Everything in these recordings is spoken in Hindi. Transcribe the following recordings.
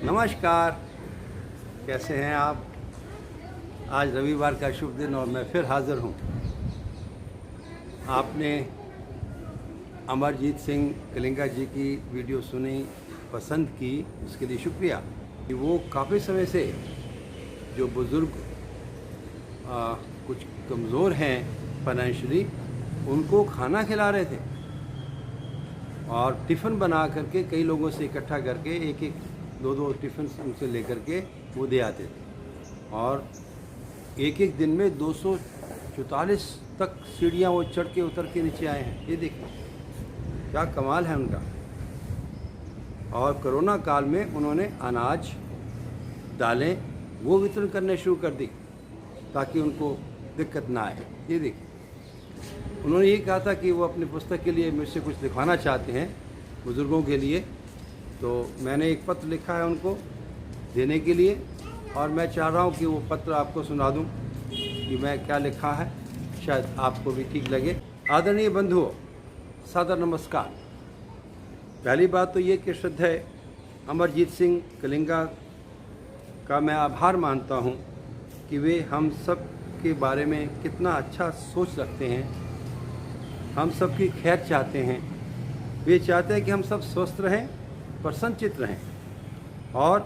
नमस्कार, कैसे हैं आप। आज रविवार का शुभ दिन और मैं फिर हाज़िर हूँ। आपने अमरजीत सिंह कलिंगा जी की वीडियो सुनी, पसंद की, उसके लिए शुक्रिया। कि वो काफ़ी समय से जो बुज़ुर्ग कुछ कमज़ोर हैं फाइनेंशियली, उनको खाना खिला रहे थे और टिफ़िन बना करके कई लोगों से इकट्ठा करके एक एक दो दो टिफ़िन उनसे लेकर के वो दे आते थे और एक एक दिन में 244 तक सीढ़ियाँ वो चढ़ के उतर के नीचे आए हैं। ये देखिए क्या कमाल है उनका। और कोरोना काल में उन्होंने अनाज, दालें वो वितरण करने शुरू कर दी ताकि उनको दिक्कत ना आए। ये देखिए, उन्होंने ये कहा था कि वो अपनी पुस्तक के लिए मुझसे कुछ लिखवाना चाहते हैं बुज़ुर्गों के लिए, तो मैंने एक पत्र लिखा है उनको देने के लिए और मैं चाह रहा हूँ कि वो पत्र आपको सुना दूँ कि मैं क्या लिखा है, शायद आपको भी ठीक लगे। आदरणीय बंधुओं, सादर नमस्कार। पहली बात तो ये कि श्रद्धेय अमरजीत सिंह कलिंगा का मैं आभार मानता हूँ कि वे हम सब के बारे में कितना अच्छा सोच रखते हैं, हम सब की खैर चाहते हैं। वे चाहते हैं कि हम सब स्वस्थ रहें, प्रसन्नचित्त रहें और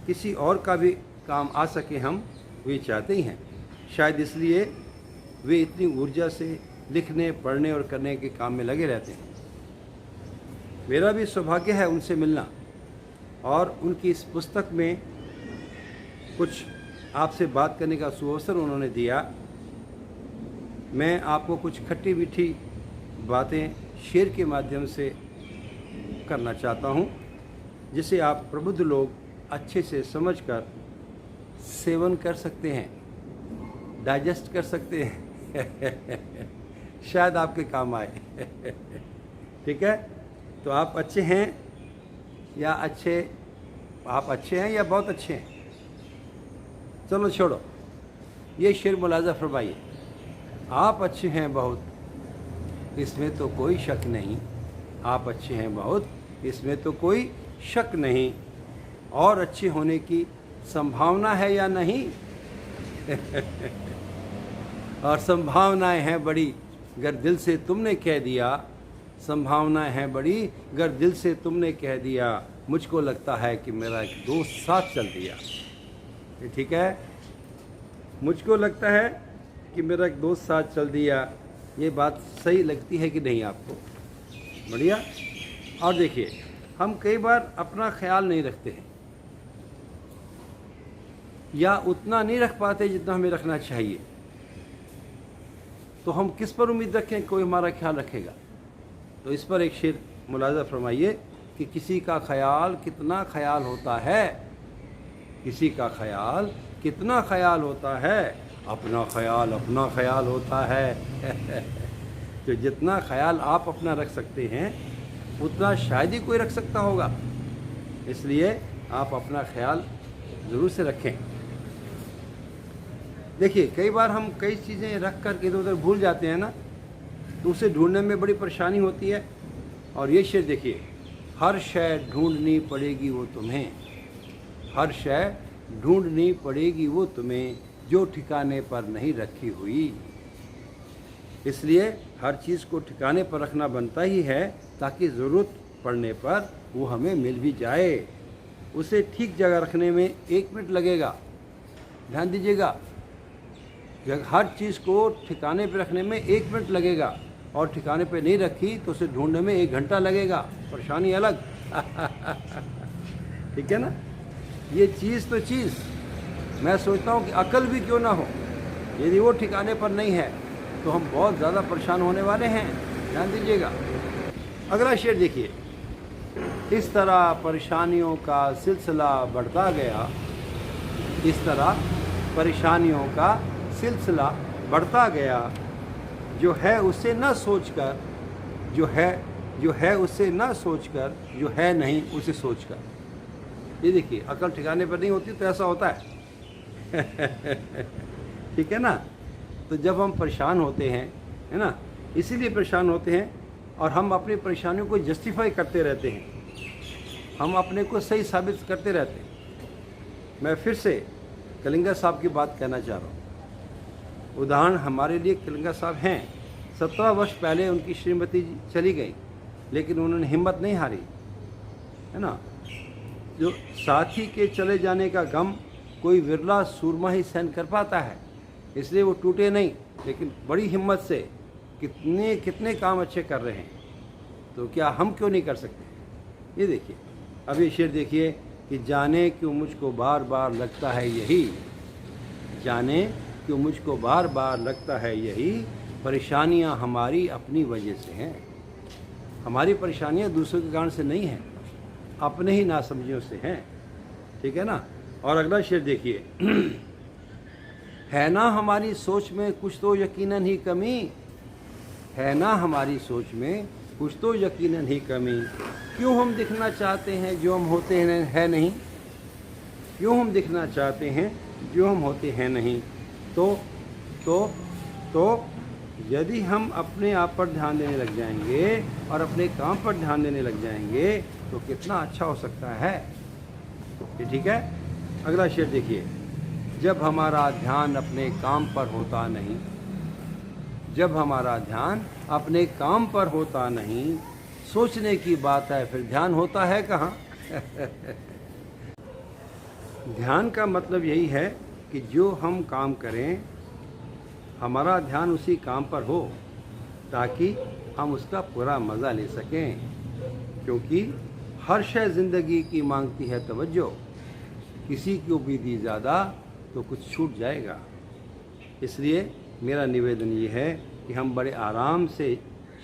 किसी और का भी काम आ सके, हम वे चाहते ही हैं। शायद इसलिए वे इतनी ऊर्जा से लिखने, पढ़ने और करने के काम में लगे रहते हैं। मेरा भी सौभाग्य है उनसे मिलना और उनकी इस पुस्तक में कुछ आपसे बात करने का सुअवसर उन्होंने दिया। मैं आपको कुछ खट्टी मीठी बातें शेर के माध्यम से करना चाहता हूँ, जिसे आप प्रबुद्ध लोग अच्छे से समझकर सेवन कर सकते हैं, डाइजेस्ट कर सकते हैं शायद आपके काम आए ठीक है, तो आप अच्छे हैं या आप अच्छे हैं या बहुत अच्छे हैं। चलो छोड़ो, ये शेर मुलाजा फरमाइए। आप अच्छे हैं बहुत, इसमें तो कोई शक नहीं। आप अच्छे हैं बहुत, इसमें तो कोई शक नहीं। और अच्छे होने की संभावना है या नहीं और संभावनाएं हैं बड़ी अगर दिल से तुमने कह दिया। संभावनाएं हैं बड़ी अगर दिल से तुमने कह दिया। मुझको लगता है कि मेरा एक दोस्त साथ चल दिया। ये ठीक है, मुझको लगता है कि मेरा एक दोस्त साथ चल दिया। ये बात सही लगती है कि नहीं आपको? बढ़िया। और देखिए, हम कई बार अपना ख्याल नहीं रखते हैं या उतना नहीं रख पाते जितना हमें रखना चाहिए, तो हम किस पर उम्मीद रखें कोई हमारा ख्याल रखेगा? तो इस पर एक शेर मुलाजा फरमाइए कि किसी का ख्याल कितना ख्याल होता है, किसी का ख्याल कितना ख्याल होता है, अपना ख्याल होता है तो जितना ख्याल आप अपना रख सकते हैं उतना शायद ही कोई रख सकता होगा। इसलिए आप अपना ख्याल ज़रूर से रखें। देखिए, कई बार हम कई चीज़ें रख कर इधर उधर भूल जाते हैं ना, तो उसे ढूंढने में बड़ी परेशानी होती है। और ये शेर देखिए, हर शय ढूंढनी पड़ेगी वो तुम्हें, हर शय ढूंढनी पड़ेगी वो तुम्हें जो ठिकाने पर नहीं रखी हुई। इसलिए हर चीज़ को ठिकाने पर रखना बनता ही है ताकि ज़रूरत पड़ने पर वो हमें मिल भी जाए। उसे ठीक जगह रखने में 1 मिनट लगेगा। ध्यान दीजिएगा, हर चीज़ को ठिकाने पर रखने में 1 मिनट लगेगा और ठिकाने पर नहीं रखी तो उसे ढूंढने में 1 घंटा लगेगा। परेशानी अलग ठीक है ना। ये चीज़ तो चीज़, मैं सोचता हूँ कि अकल भी क्यों ना हो, यदि वो ठिकाने पर नहीं है तो हम बहुत ज़्यादा परेशान होने वाले हैं। ध्यान दीजिएगा। अगला शेर देखिए, इस तरह परेशानियों का सिलसिला बढ़ता गया, इस तरह परेशानियों का सिलसिला बढ़ता गया। जो है उसे न सोचकर, जो है उसे न सोचकर, जो है नहीं उसे सोचकर। ये देखिए, अकल ठिकाने पर नहीं होती तो ऐसा होता है ठीक है ना। तो जब हम परेशान होते हैं, है ना, इसीलिए परेशान होते हैं और हम अपनी परेशानियों को जस्टिफाई करते रहते हैं। हम अपने को सही साबित करते रहते हैं। मैं फिर से कलिंगा साहब की बात कहना चाह रहा हूँ। उदाहरण हमारे लिए कलिंगा साहब हैं। 17 वर्ष पहले उनकी श्रीमती चली गई, लेकिन उन्होंने हिम्मत नहीं हारी, है ना। जो साथी के चले जाने का गम कोई विरला सूरमा ही सहन कर पाता है, इसलिए वो टूटे नहीं, लेकिन बड़ी हिम्मत से कितने कितने काम अच्छे कर रहे हैं। तो क्या हम क्यों नहीं कर सकते। ये देखिए, अब ये शेर देखिए कि जाने क्यों मुझको बार बार लगता है यही, जाने क्यों मुझको बार बार लगता है यही, परेशानियां हमारी अपनी वजह से हैं। हमारी परेशानियां दूसरों के कारण से नहीं हैं, अपने ही नासमझियों से हैं। ठीक है ना। और अगला शेर देखिए, है ना हमारी सोच में कुछ तो यकीनन ही कमी, है ना हमारी सोच में कुछ तो यकीनन ही कमी, क्यों हम दिखना चाहते हैं जो हम होते हैं नहीं, क्यों हम दिखना चाहते हैं जो हम होते हैं नहीं। तो यदि हम अपने आप पर ध्यान देने लग जाएंगे और अपने काम पर ध्यान देने लग जाएंगे तो कितना अच्छा हो सकता है। ये ठीक है। अगला शेर देखिए, जब हमारा ध्यान अपने काम पर होता नहीं, जब हमारा ध्यान अपने काम पर होता नहीं, सोचने की बात है फिर ध्यान होता है कहाँ। ध्यान का मतलब यही है कि जो हम काम करें हमारा ध्यान उसी काम पर हो, ताकि हम उसका पूरा मज़ा ले सकें, क्योंकि हर शय ज़िंदगी की मांगती है तवज्जो, किसी को भी दी ज़्यादा तो कुछ छूट जाएगा। इसलिए मेरा निवेदन ये है कि हम बड़े आराम से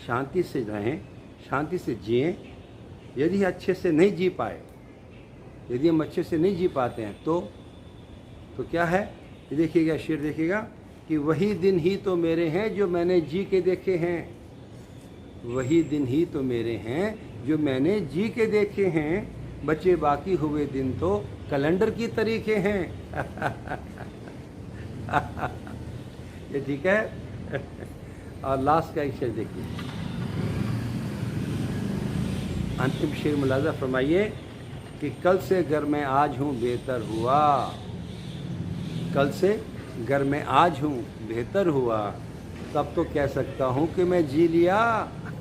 शांति से रहें, शांति से जिएं। यदि अच्छे से नहीं जी पाए, यदि हम अच्छे से नहीं जी पाते हैं तो क्या है। ये देखिएगा, शेर देखिएगा कि वही दिन ही तो मेरे हैं जो मैंने जी के देखे हैं, वही दिन ही तो मेरे हैं जो मैंने जी के देखे हैं, बचे बाकी हुए दिन तो कैलेंडर की तरीके हैं। ये ठीक है। और लास्ट का एक शेर देखिए, अंतिम शेर मुलाजा फरमाइए कि कल से गर मैं आज हूँ बेहतर हुआ, कल से गर मैं आज हूँ बेहतर हुआ, तब तो कह सकता हूँ कि मैं जी लिया।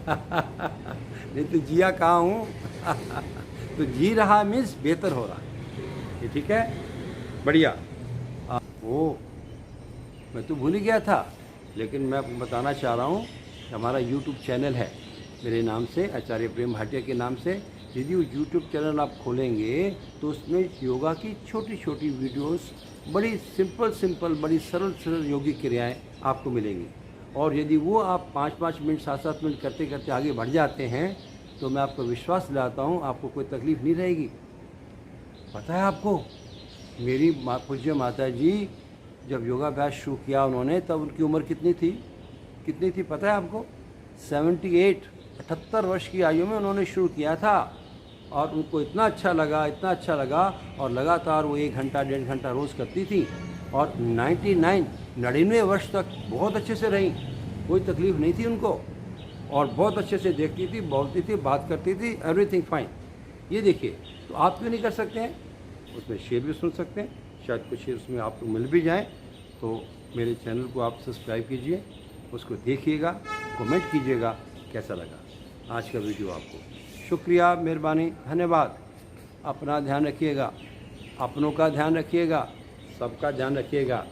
नहीं तो जिया कहाँ हूँ। तो जी रहा मीन्स बेहतर हो रहा। ये ठीक है, बढ़िया। ओ मैं तो भूल ही गया था, लेकिन मैं आपको बताना चाह रहा हूँ कि हमारा YouTube चैनल है मेरे नाम से, आचार्य प्रेम भाटिया के नाम से। यदि वो YouTube चैनल आप खोलेंगे तो उसमें योगा की छोटी छोटी वीडियोस, बड़ी सिंपल बड़ी सरल योगिक क्रियाएं आपको मिलेंगी। और यदि वो आप 5-5 मिनट 7-7 मिनट करते करते आगे बढ़ जाते हैं तो मैं आपको विश्वास दिलाता हूँ आपको कोई तकलीफ़ नहीं रहेगी। पता है आपको, मेरी पूज्य माता जी जब योगाभ्यास शुरू किया उन्होंने, तब उनकी उम्र कितनी थी पता है आपको? 78 वर्ष की आयु में उन्होंने शुरू किया था। और उनको इतना अच्छा लगा और लगातार वो 1 घंटा 1.5 घंटा रोज़ करती थी और 99 वर्ष तक बहुत अच्छे से रहीं, कोई तकलीफ़ नहीं थी उनको, और बहुत अच्छे से देखती थी, बोलती थी, बात करती थी, एवरीथिंग फाइन। ये देखिए, तो आप क्यों नहीं कर सकते हैं? उसमें शेर भी सुन सकते हैं, शायद कुछ शेर उसमें आपको मिल भी जाए। तो मेरे चैनल को आप सब्सक्राइब कीजिए, उसको देखिएगा, कमेंट कीजिएगा कैसा लगा आज का वीडियो आपको। शुक्रिया, मेहरबानी, धन्यवाद। अपना ध्यान रखिएगा, अपनों का ध्यान रखिएगा, सबका ध्यान रखिएगा।